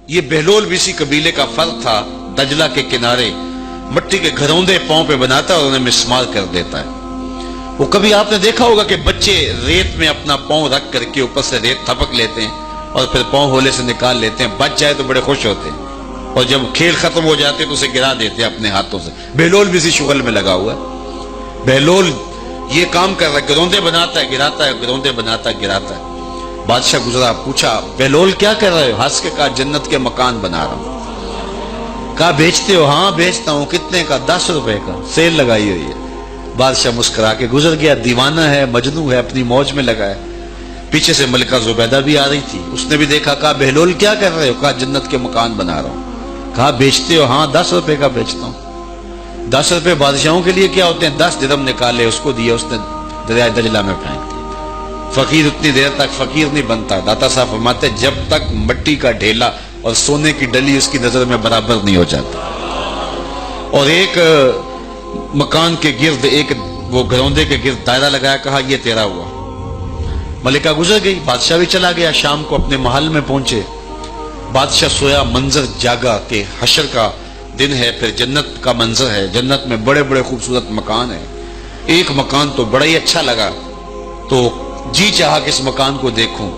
یہ بہلول بھی اسی قبیلے کا فرد تھا، دجلہ کے کنارے مٹی کے گھروندے پاؤں پہ بناتا ہے اور انہیں مسمار کر دیتا ہے۔ وہ کبھی آپ نے دیکھا ہوگا کہ بچے ریت میں اپنا پاؤں رکھ کر کے اوپر سے ریت تھپک لیتے ہیں اور پھر پاؤں ہولے سے نکال لیتے ہیں، بچ جائے تو بڑے خوش ہوتے ہیں، اور جب کھیل ختم ہو جاتے تو اسے گرا دیتے ہیں اپنے ہاتھوں سے۔ بہلول بھی اسی شغل میں لگا ہوا ہے۔ بہلول یہ کام کر رہا ہے، گروندے بناتا ہے گراتا ہے، گروندے بناتا ہے گراتا ہے۔ بادشاہ گزرا، پوچھا بہلول کیا کر رہے ہو؟ ہنس کے کہا جنت کے مکان بنا رہا ہوں۔ کہا بیچتے ہو؟ ہاں بیچتا ہوں۔ کتنے کا؟ 10 روپے کا، سیل لگائی ہوئی ہے۔ بادشاہ مسکرا کے گزر گیا، دیوانہ ہے، مجنوں ہے، اپنی موج میں لگا ہے۔ پیچھے سے ملکہ زبیدہ بھی آ رہی تھی، اس نے بھی دیکھا، کہا بہلول کیا کر رہے ہو؟ کہا جنت کے مکان بنا رہا ہوں۔ کہا بیچتے ہو؟ ہاں 10 روپے کا بیچتا ہوں۔ 10 روپے بادشاہوں کے لیے کیا ہوتے ہیں؟ 10 درہم نکالے، اس کو دیا، اس نے دریائے دجلہ میں پھینک دیا۔ فقیر اتنی دیر تک فقیر نہیں بنتا، داتا صاحب فرماتے جب تک مٹی کا ڈھیلا اور سونے کی ڈلی اس کی نظر میں برابر نہیں ہو جاتا۔ اور ایک مکان کے گرد، ایک وہ گھروندے کے گرد دائرہ لگایا، کہا یہ تیرا ہوا۔ ملکہ گزر گئی، بادشاہ بھی چلا گیا، شام کو اپنے محل میں پہنچے۔ بادشاہ سویا، منظر جاگا کہ حشر کا دن ہے، پھر جنت کا منظر ہے، جنت میں بڑے بڑے خوبصورت مکان ہیں۔ ایک مکان تو بڑا ہی اچھا لگا، تو جی چاہا کہ اس مکان کو دیکھوں۔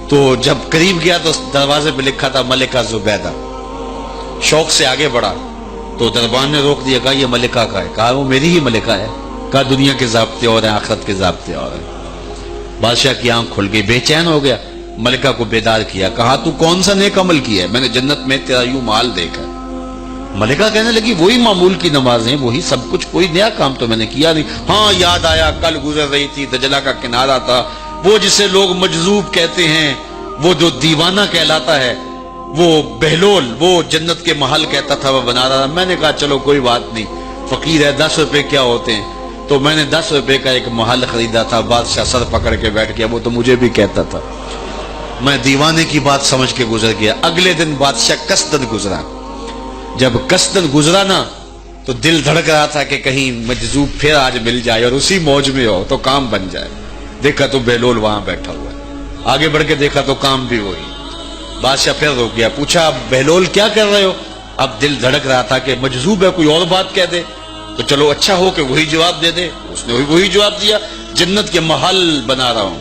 تو جب قریب گیا تو دروازے پہ لکھا تھا ملکہ زبیدہ۔ شوق سے آگے بڑھا تو دربان نے روک دیا، کہا یہ ملکہ کا ہے؟ کہا وہ میری ہی ملکہ ہے۔ کہا دنیا کے ضابطے اور ہیں، آخرت کے ضابطے اور ہیں۔ بادشاہ کی آنکھ کھل گئی، بے چین ہو گیا، ملکہ کو بیدار کیا، کہا تو کون سا نیک عمل کیا ہے؟ میں نے جنت میں تیرا یوں مال دیکھا۔ ملکہ کہنے لگی وہی معمول کی نمازیں، وہی سب کچھ، کوئی نیا کام تو میں نے کیا نہیں۔ ہاں یاد آیا، کل گزر رہی تھی، دجلہ کا کنارہ تھا، وہ جسے لوگ مجذوب کہتے ہیں، وہ جو دیوانہ کہلاتا ہے، وہ بہلول، وہ جنت کے محل کہتا تھا وہ بنا رہا تھا۔ میں نے کہا چلو کوئی بات نہیں، فقیر ہے، 10 روپے کیا ہوتے ہیں، تو میں نے 10 روپے کا ایک محل خریدا تھا۔ بادشاہ سر پکڑ کے بیٹھ گیا، وہ تو مجھے بھی کہتا تھا۔ میں دیوانے کی بات سمجھ کے گزر گیا۔ اگلے دن بادشاہ قصدن گزرا۔ جب قصدن گزرا نا تو دل دھڑک رہا تھا کہ کہیں مجذوب پھر آج مل جائے اور اسی موج میں ہو تو کام بن جائے۔ دیکھا تو بہلول وہاں بیٹھا ہوا ہے، آگے بڑھ کے دیکھا تو کام بھی وہی۔ بادشاہ پھر رک گیا، پوچھا بہلول کیا کر رہے ہو؟ اب دل دھڑک رہا تھا کہ مجذوب ہے، کوئی اور بات کہہ دے تو چلو اچھا ہو کہ وہی جواب دے دے۔ اس نے وہی جواب دیا، جنت کے محل بنا رہا ہوں۔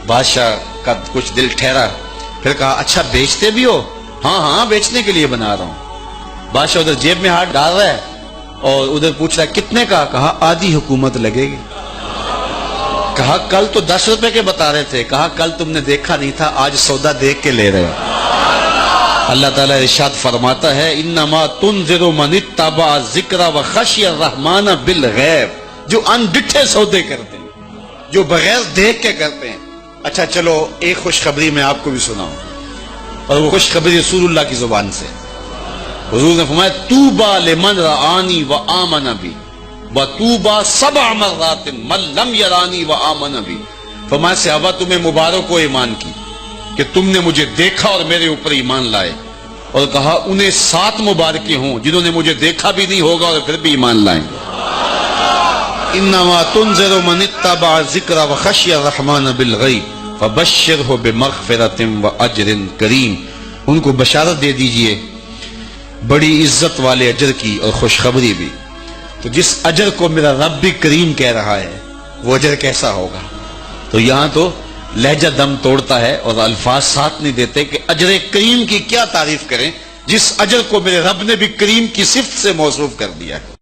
بادشاہ کا کچھ دل ٹھہرا، پھر کہا اچھا بیچتے بھی ہو؟ ہاں ہاں بیچنے کے لیے بنا رہا ہوں۔ بادشاہ ادھر جیب میں ہاتھ ڈال رہا ہے اور ادھر پوچھ رہا ہے کتنے کا؟ کہا آدھی حکومت لگے گی۔ کہا کل تو 10 روپے کے بتا رہے تھے۔ کہا کل تم نے دیکھا نہیں تھا، آج سودا دیکھ کے لے رہے ہو۔ اللہ تعالیٰ ارشاد فرماتا ہے انما تنذر من اتبع الذکر وخشی الرحمن بالغیب، جو ان ڈٹھے سودے کرتے ہیں، جو بغیر دیکھ کے کرتے ہیں۔ اچھا چلو ایک خوشخبری میں آپ کو بھی سناؤں، اور وہ خوشخبری رسول اللہ کی زبان سے۔ حضور نے فرمایا طوبی لمن رآنی وآمن بی وطوبی 7 مرات من لم یرانی وآمن بی۔ فرمایا صحابہ تمہیں مبارک ہو ایمان کی کہ تم نے مجھے دیکھا اور میرے اوپر ایمان لائے، اور کہا انہیں 7 مبارکیں ہوں جنہوں نے مجھے دیکھا بھی نہیں ہوگا اور پھر بھی ایمان لائیں گے۔ انما تنذر من اتبع الذکر وخشی الرحمن بالغیب فبشرہ بمغفرۃ واجر کریم۔ ان کو بشارت دے دیجئے بڑی عزت والے اجر کی اور خوشخبری بھی۔ تو جس اجر کو میرا رب بھی کریم کہہ رہا ہے وہ اجر کیسا ہوگا؟ تو یہاں تو لہجہ دم توڑتا ہے اور الفاظ ساتھ نہیں دیتے کہ اجر کریم کی کیا تعریف کریں جس اجر کو میرے رب نے بھی کریم کی صفت سے موصوف کر دیا ہے۔